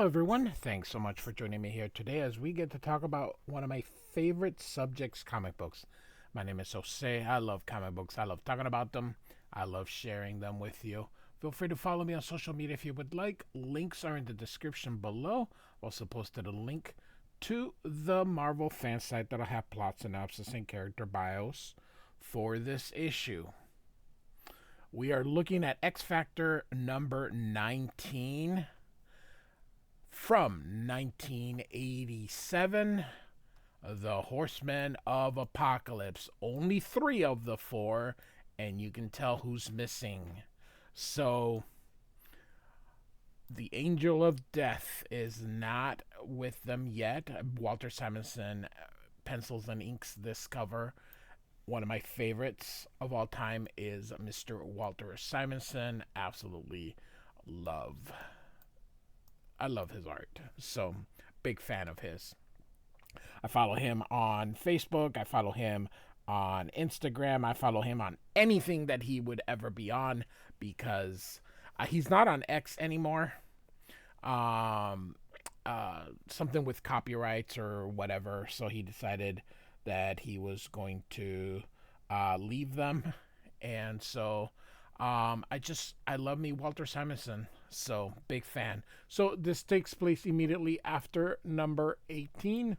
everyone. Thanks so much for joining me here today as we get to talk about one of my favorite subjects, comic books. My name is Jose. I love comic books. I love talking about them. I love sharing them with you. Feel free to follow me on social media if you would like. Links are in the description below. Also posted a link to the Marvel fan site that'll have plot synopsis and character bios for this issue. We are looking at X Factor number 19 from 1987, The Horsemen of Apocalypse. Only three of the four, and you can tell who's missing. So, the Angel of Death is not with them yet. Walter Simonson pencils and inks this cover. One of my favorites of all time is Mr. Walter Simonson. Absolutely love I love his art. So, big fan of his. I follow him on Facebook. I follow him on Instagram. I follow him on anything that he would ever be on because he's not on X anymore. Something with copyrights or whatever. So he decided that he was going to leave them. And so I love me Walter Simonson. So, big fan. So, this takes place immediately after number 18.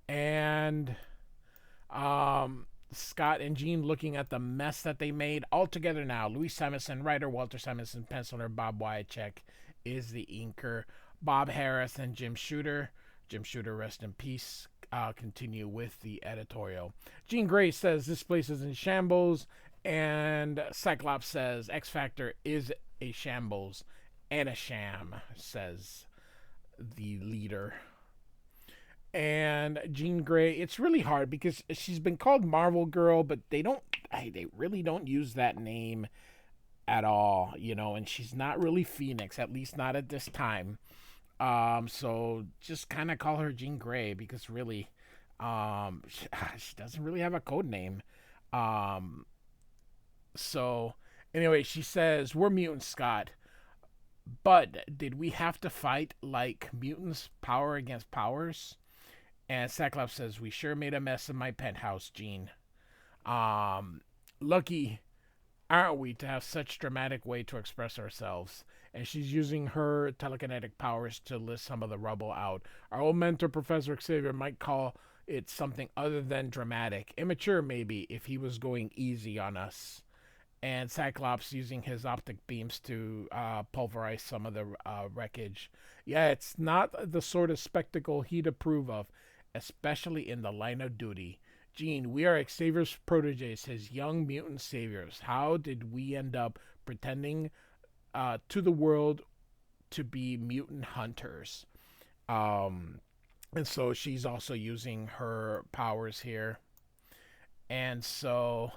And Scott and Jean looking at the mess that they made all together now. Louise Simonson, writer, Walter Simonson, penciler, Bob Wiacek is the inker. Bob Harris and Jim Shooter. Jim Shooter, rest in peace. Continue with the editorial. Jean Grey says this place is in shambles. And Cyclops says X Factor is a shambles and a sham, says the leader. And Jean Grey, it's really hard because she's been called Marvel Girl, but they really don't use that name at all, and she's not really Phoenix, at least not at this time. So just kind of call her Jean Grey because really, she doesn't really have a code name. So, anyway, she says, we're mutants, Scott. But did we have to fight like mutants, power against powers? And Cyclops says, we sure made a mess of my penthouse, Jean. Lucky, aren't we, to have such dramatic way to express ourselves? And she's using her telekinetic powers to list some of the rubble out. Our old mentor, Professor Xavier, might call it something other than dramatic. Immature, maybe, if he was going easy on us. And Cyclops using his optic beams to pulverize some of the wreckage. Yeah, it's not the sort of spectacle he'd approve of, especially in the line of duty. Jean, we are Xavier's proteges, his young mutant saviors. How did we end up pretending to the world to be mutant hunters? And so she's also using her powers here. And so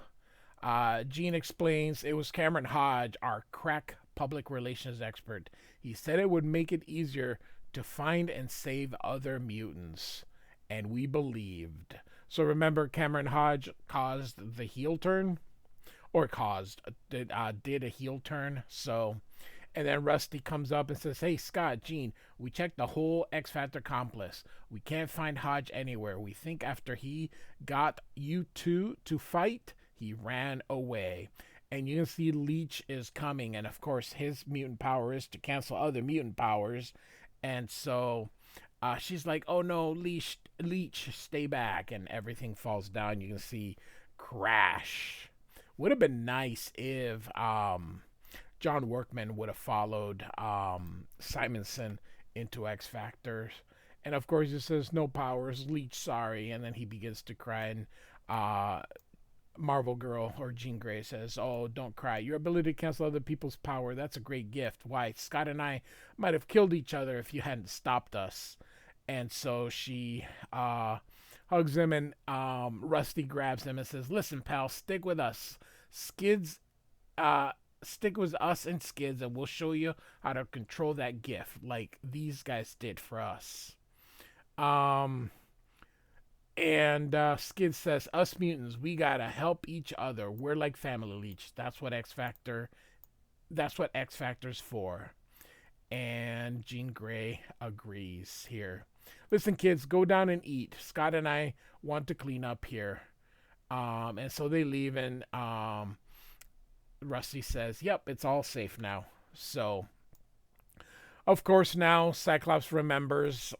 Jean explains it was Cameron Hodge, our crack public relations expert. He said it would make it easier to find and save other mutants. And we believed. So remember, Cameron Hodge caused the heel turn? Or did a heel turn. So, and then Rusty comes up and says, hey, Scott, Jean, we checked the whole X Factor complex. We can't find Hodge anywhere. We think after he got you two to fight, he ran away. And you can see Leech is coming. And of course, his mutant power is to cancel other mutant powers. And so she's like, oh no, Leech, stay back. And everything falls down. You can see crash. Would have been nice if John Workman would have followed Simonson into X Factor. And of course, he says, no powers, Leech, sorry. And then he begins to cry. And Marvel Girl or Jean Grey says, oh, don't cry. Your ability to cancel other people's power, that's a great gift. Why, Scott and I might have killed each other if you hadn't stopped us. And so she hugs him, and Rusty grabs him and says, listen, pal, stick with us. Skids, stick with us and Skids, and we'll show you how to control that gift like these guys did for us. And Skid says, us mutants, we gotta help each other. We're like family, Leech. That's what X Factor's for. And Jean Grey agrees here. Listen, kids, go down and eat. Scott and I want to clean up here. And so they leave, and Rusty says, "Yep, it's all safe now." So, of course, now Cyclops remembers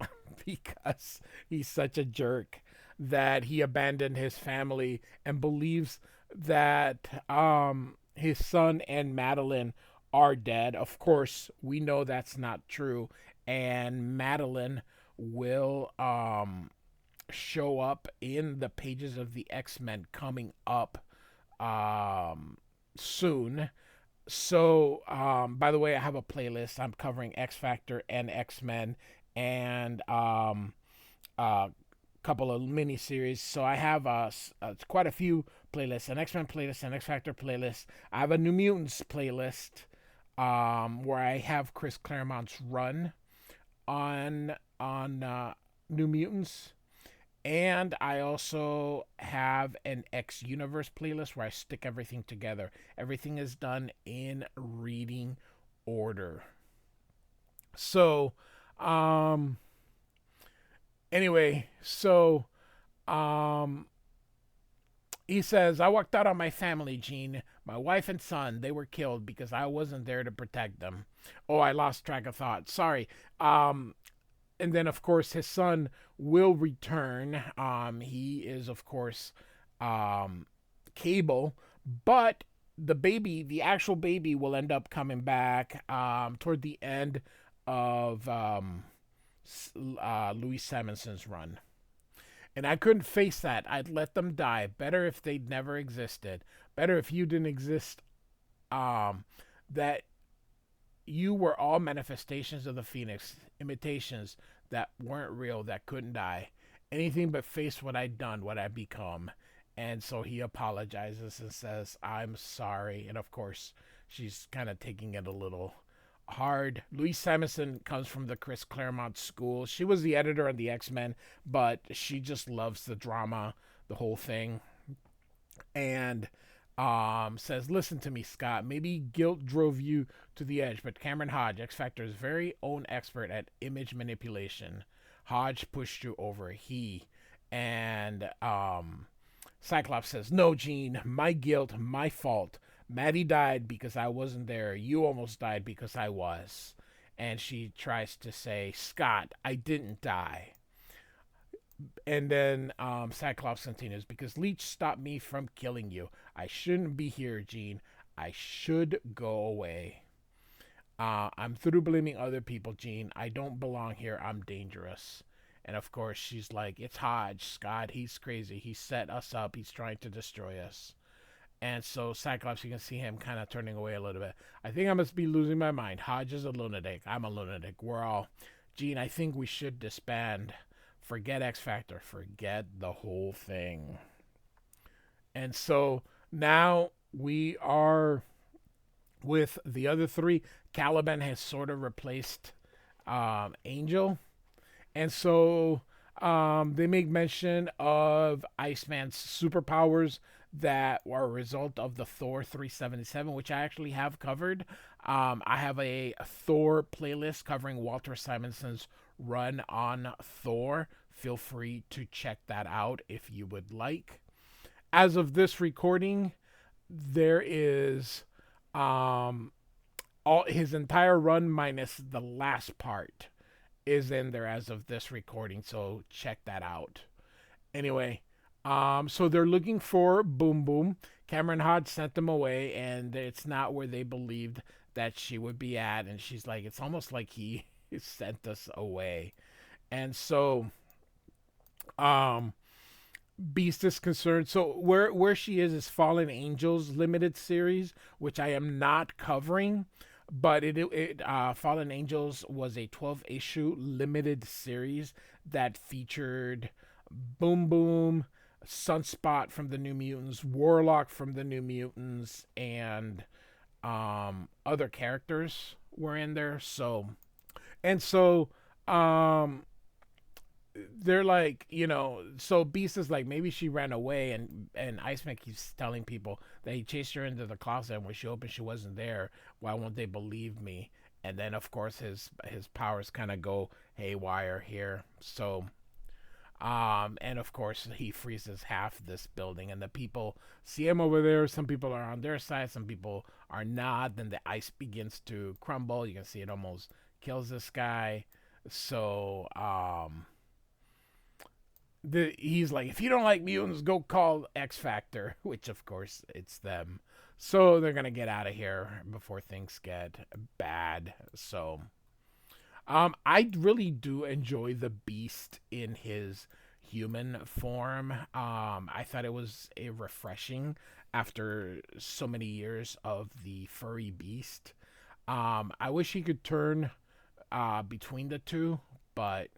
because he's such a jerk that he abandoned his family and believes that his son and Madeline are dead. Of course, we know that's not true, and Madeline will show up in the pages of the X-Men coming up soon. So, by the way, I have a playlist. I'm covering X Factor and X Men, and a couple of mini series. So I have quite a few playlists: an X Men playlist, an X Factor playlist. I have a New Mutants playlist, where I have Chris Claremont's run on New Mutants. And I also have an X Universe playlist where I stick everything together. Everything is done in reading order. So, um, anyway, so, um, he says, I walked out on my family, Gene. My wife and son, they were killed because I wasn't there to protect them. Oh, I lost track of thought. Sorry. And then, of course, his son will return. He is, of course, Cable, but the actual baby, will end up coming back toward the end of Louise Simonson's run. And I couldn't face that. I'd let them die. Better if they'd never existed. Better if you didn't exist. That you were all manifestations of the Phoenix, imitations that weren't real, that couldn't die. Anything but face what I'd done, what I'd become. And so he apologizes and says, I'm sorry. And of course, she's kind of taking it a little hard. Louise Simonson comes from the Chris Claremont school. She was the editor of the X-Men, but she just loves the drama, the whole thing. And says, listen to me, Scott. Maybe guilt drove you to the edge, but Cameron Hodge, X Factor's very own expert at image manipulation, Hodge pushed you over. And Cyclops says, no, Gene, my guilt, my fault. Maddie died because I wasn't there. You almost died because I was. And she tries to say, Scott, I didn't die. And then Cyclops continues, because Leech stopped me from killing you. I shouldn't be here, Gene. I should go away. I'm through blaming other people, Gene. I don't belong here. I'm dangerous. And of course, she's like, it's Hodge, Scott. He's crazy. He set us up. He's trying to destroy us. And so Cyclops, you can see him kind of turning away a little bit. I think I must be losing my mind. Hodge is a lunatic. I'm a lunatic. We're all... Gene, I think we should disband. Forget X Factor. Forget the whole thing. And so now we are with the other three. Caliban has sort of replaced Angel. And so they make mention of Iceman's superpowers that were a result of the Thor 377, which I actually have covered. I have a Thor playlist covering Walter Simonson's run on Thor. Feel free to check that out if you would like. As of this recording, there is all his entire run minus the last part is in there as of this recording, so check that out. Anyway, so they're looking for Boom Boom. Cameron Hodge sent them away, and it's not where they believed that she would be at. And she's like, it's almost like he sent us away. And so Beast is concerned. So where she is Fallen Angels limited series, which I am not covering. But Fallen Angels was a 12-issue limited series that featured Boom Boom, Sunspot from the New Mutants, Warlock from the New Mutants, and other characters were in there. So they're like, so Beast is like, maybe she ran away, and Iceman keeps telling people that he chased her into the closet, and when she opened, she wasn't there. Why won't they believe me? and then of course his powers kind of go haywire here. So and of course he freezes half this building, and the people see him over there. Some people are on their side, some people are not. Then the ice begins to crumble. You can see it almost kills this guy. So he's like, if you don't like mutants, go call X Factor, which of course it's them. So they're gonna get out of here before things get bad. So I really do enjoy the Beast in his human form. I thought it was a refreshing after so many years of the furry Beast. I wish he could turn between the two, but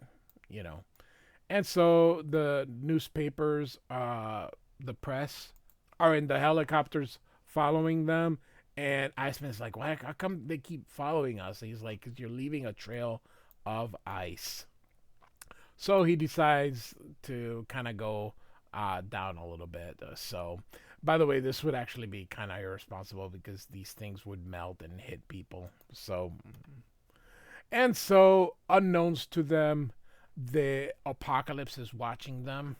you know. And so the newspapers, the press, are in the helicopters following them. And Iceman's like, why? How come they keep following us? And he's like, because you're leaving a trail of ice. So he decides to kind of go down a little bit. By the way, this would actually be kind of irresponsible because these things would melt and hit people. So, unknowns to them, the apocalypse is watching them.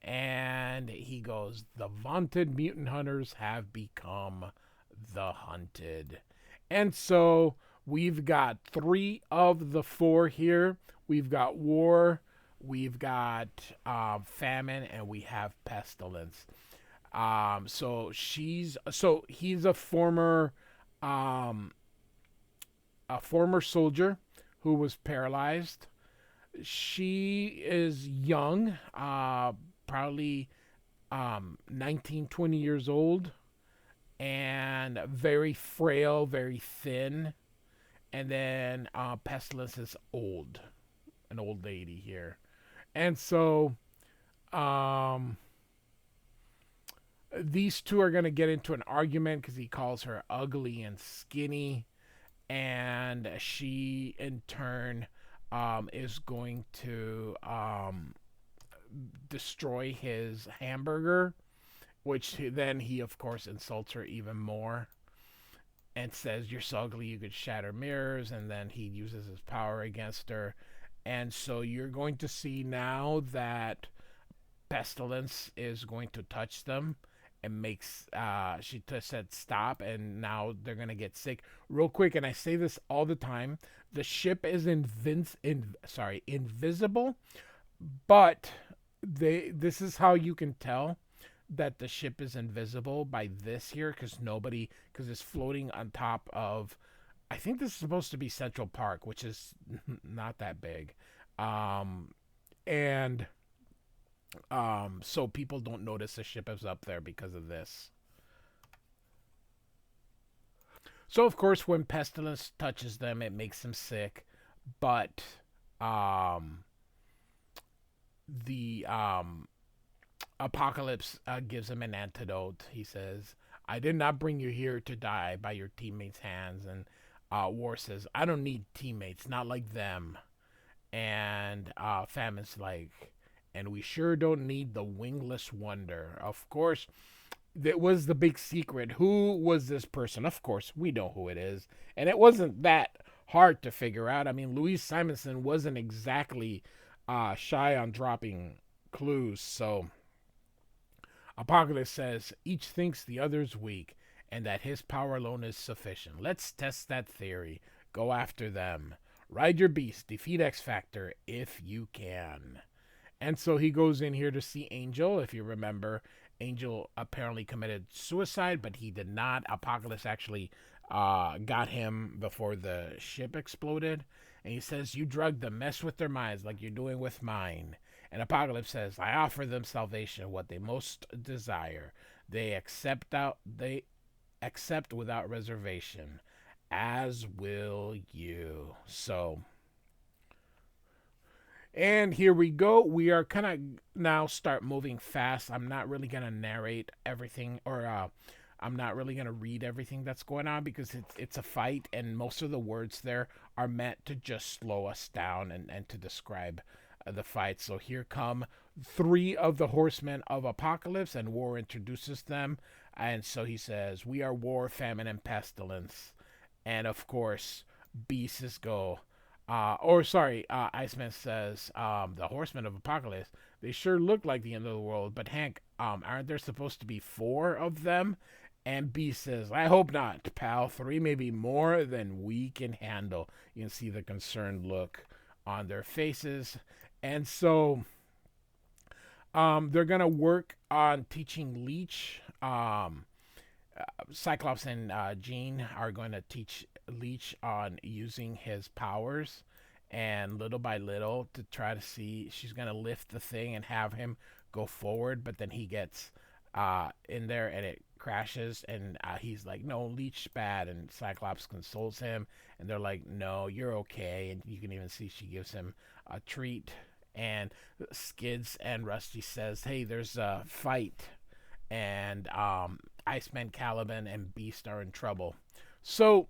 And he goes, the vaunted mutant hunters have become the hunted. And so we've got 3 of the 4 here. We've got war, we've got famine, and we have pestilence. So he's a former soldier who was paralyzed. She is young, probably 19, 20 years old, and very frail, very thin. And then Pestilence is old, an old lady here. And so these two are going to get into an argument because he calls her ugly and skinny. And she, in turn, is going to destroy his hamburger, which then he, of course, insults her even more and says, you're so ugly you could shatter mirrors. And then he uses his power against her. And so you're going to see now that Pestilence is going to touch them and makes she said stop, and now they're gonna get sick real quick. And I say this all the time, the ship is invisible, but this is how you can tell that the ship is invisible by this here, because it's floating on top of, I think this is supposed to be Central Park, which is not that big. And so people don't notice the ship is up there because of this. So of course, when Pestilence touches them, it makes them sick, but the Apocalypse gives him an antidote. He says, I did not bring you here to die by your teammates' hands. And War says, I don't need teammates, not like them. And Famine's like, and we sure don't need the wingless wonder. Of course, that was the big secret. Who was this person? Of course, we know who it is. And it wasn't that hard to figure out. I mean, Louise Simonson wasn't exactly shy on dropping clues. So Apocalypse says, each thinks the other's weak and that his power alone is sufficient. Let's test that theory. Go after them. Ride your beast. Defeat X Factor if you can. And so he goes in here to see Angel. If you remember, Angel apparently committed suicide, but he did not. Apocalypse actually got him before the ship exploded. And he says, you drugged them, mess with their minds like you're doing with mine. And Apocalypse says, I offer them salvation, what they most desire. They accept without reservation, as will you. So, and here we go. We are kind of now start moving fast. I'm not really going to narrate everything, or I'm not really going to read everything that's going on, because it's a fight, and most of the words there are meant to just slow us down and to describe the fight. So here come 3 of the horsemen of Apocalypse, and War introduces them. And so he says, we are War, Famine, and Pestilence. And of course, Beasts go, or sorry, Iceman says, the horsemen of Apocalypse, they sure look like the end of the world, but Hank, aren't there supposed to be four of them? And Beast says, I hope not, pal. Three may be more than we can handle. You can see the concerned look on their faces. And so they're going to work on teaching Leech. Cyclops and Jean are going to teach Leech on using his powers, and little by little to try to see. She's going to lift the thing and have him go forward, but then he gets in there and it crashes, and he's like, "No, Leech bad," and Cyclops consoles him, and they're like, "No, you're okay," and you can even see she gives him a treat. And Skids and Rusty says, "Hey, there's a fight," and Iceman, Caliban, and Beast are in trouble. So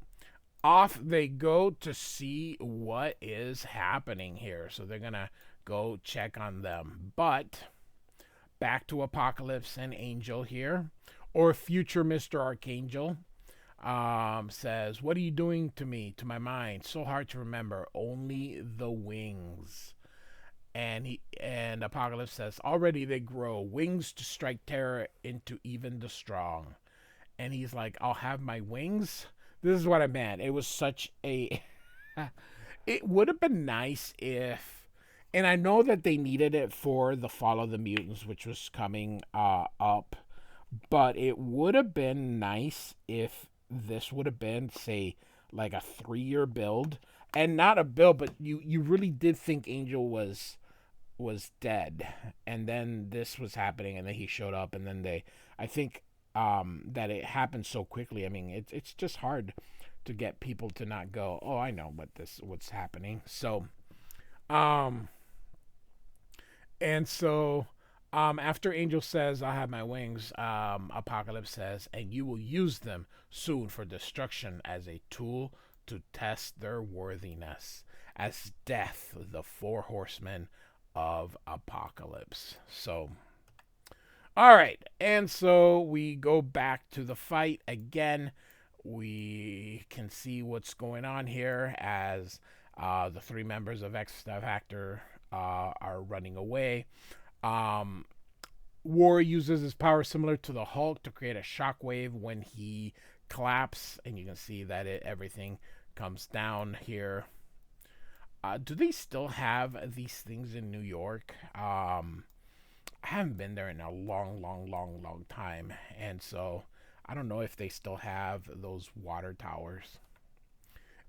off they go to see what is happening here. So they're gonna go check on them. But back to Apocalypse and Angel here, or future Mr. Archangel, says, "What are you doing to me, to my mind? So hard to remember. Only the wings." And Apocalypse says, "Already they grow wings to strike terror into even the strong." And he's like, "I'll have my wings." This is what I meant. It was such a. It would have been nice if, and I know that they needed it for the Fall of the Mutants, which was coming up, but it would have been nice if this would have been, say, like a 3-year build, and not a build, but you really did think Angel was dead, and then this was happening, and then he showed up, and then I think that it happened so quickly. I mean, it's just hard to get people to not go, "Oh, I know what's happening." So and so after Angel says, "I have my wings," Apocalypse says, "And you will use them soon for destruction as a tool to test their worthiness as death, the four horsemen of Apocalypse." So, all right. And so we go back to the fight again. We can see what's going on here as the three members of X Factor are running away. War uses his power similar to the Hulk to create a shockwave when he collapses, and you can see that everything comes down here. Do they still have these things in New York? I haven't been there in a long time, and so I don't know if they still have those water towers.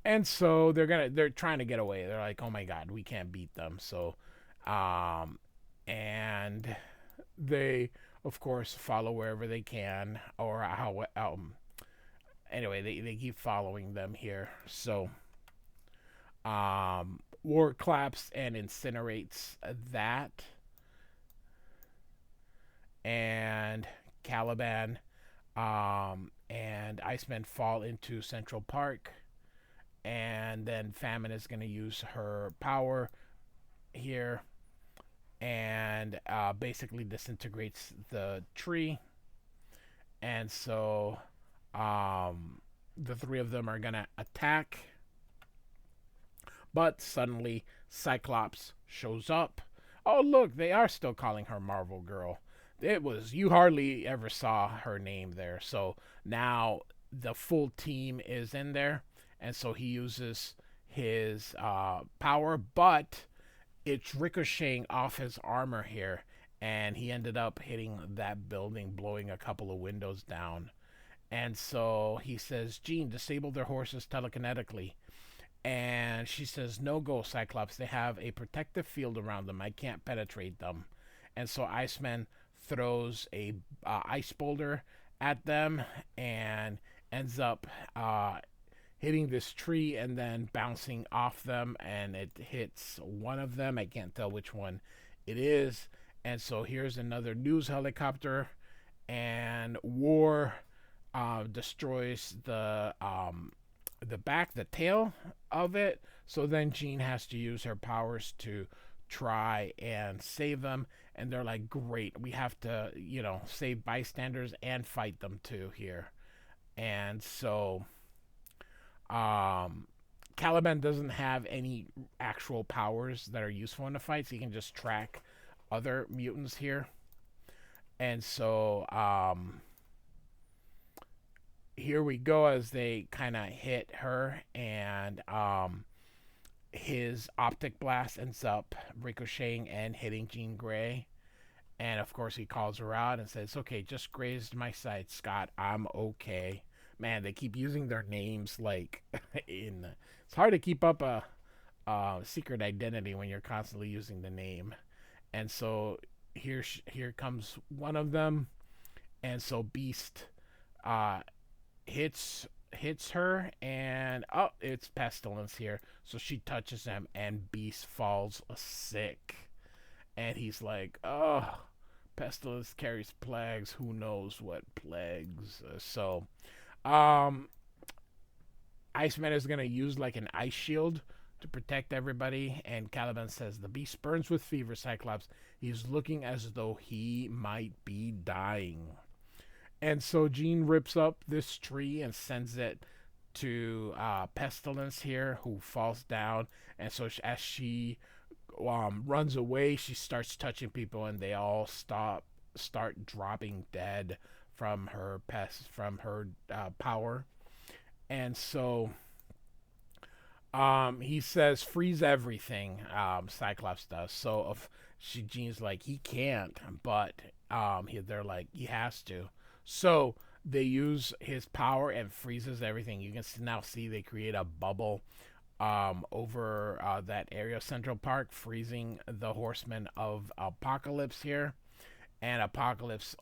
And so they're trying to get away. They're like, "Oh my God, we can't beat them." So, and they of course follow wherever they can, or how anyway they keep following them here. So, War claps and incinerates that, and Caliban and Iceman fall into Central Park, and then Famine is going to use her power here and basically disintegrates the tree. And so the three of them are going to attack, but suddenly Cyclops shows up. Oh, look, they are still calling her Marvel Girl. It was, you hardly ever saw her name there. So now the full team is in there, and so he uses his power, but it's ricocheting off his armor here, and he ended up hitting that building, blowing a couple of windows down. And so he says, "Jean, disable their horses telekinetically." And she says, "No go, Cyclops. They have a protective field around them. I can't penetrate them." And so Iceman throws a ice boulder at them and ends up hitting this tree and then bouncing off them, and it hits one of them. I can't tell which one it is. And so here's another news helicopter, and War destroys the tail of it. So then Jean has to use her powers to try and save them, and they're like, "Great, we have to, save bystanders and fight them too here." And so Caliban doesn't have any actual powers that are useful in the fights. He can just track other mutants here. And so here we go as they kind of hit her, and his optic blast ends up ricocheting and hitting Jean Grey. And of course, he calls her out and says, "Okay, just grazed my side, Scott. I'm okay." Man, they keep using their names like in. It's hard to keep up a secret identity when you're constantly using the name. And so here comes one of them, and so Beast uh, hits her, and oh, it's Pestilence here. So she touches him, and Beast falls sick, and he's like, "Oh, Pestilence carries plagues. Who knows what plagues?" Um, Iceman is gonna use like an ice shield to protect everybody, and Caliban says the Beast burns with fever. Cyclops, he's looking as though he might be dying. And so Jean rips up this tree and sends it to Pestilence here, who falls down. And so as she runs away, she starts touching people, and they all start dropping dead from her power. And so he says, "Freeze everything." Cyclops does. So if Jean's like, he can't, but they're like, he has to. So they use his power and freezes everything. You can now see they create a bubble over that area of Central Park, freezing the Horsemen of Apocalypse here. And Apocalypse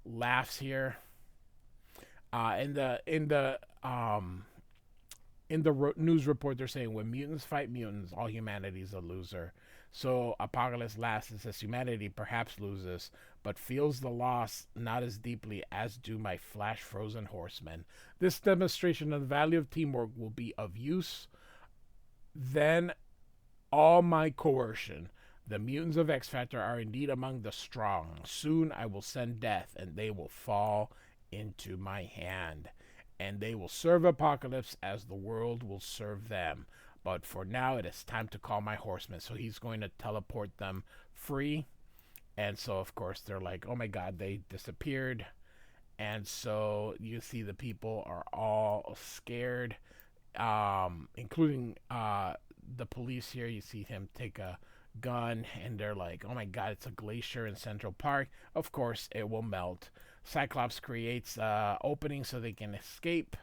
laughs here. In the news report, they're saying when mutants fight mutants, all humanity's a loser. So Apocalypse laughs and says humanity perhaps loses, but feels the loss not as deeply as do my flash frozen horsemen. This demonstration of the value of teamwork will be of use then all my coercion. The mutants of X Factor are indeed among the strong. Soon I will send death, and they will fall into my hand. And they will serve Apocalypse as the world will serve them. But for now, it is time to call my horsemen. So he's going to teleport them free. And so, of course, they're like, oh my god, they disappeared. And so you see the people are all scared, including the police here. You see him take a gun, and they're like, oh my god, it's a glacier in Central Park. Of course, it will melt. Cyclops creates opening so they can escape,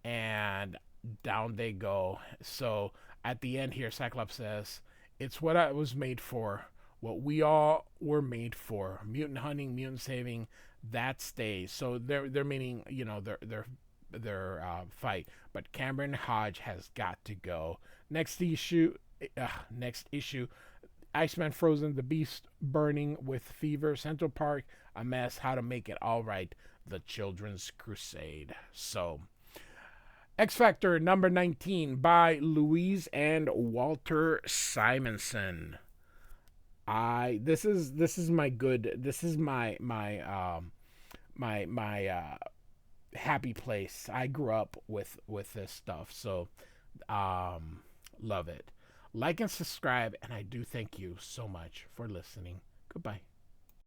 and down they go. So at the end here, Cyclops says, "It's what I was made for, what we all were made for. Mutant hunting, mutant saving, that stays." So they're meaning, their fight. But Cameron Hodge has got to go. Next issue. Iceman frozen, the Beast burning with fever, Central Park a mess, how to make it all right, the Children's Crusade. So X Factor number 19 by Louise and Walter Simonson. This is my happy place. I grew up with this stuff, so love it. Like and subscribe, and I do thank you so much for listening. Goodbye.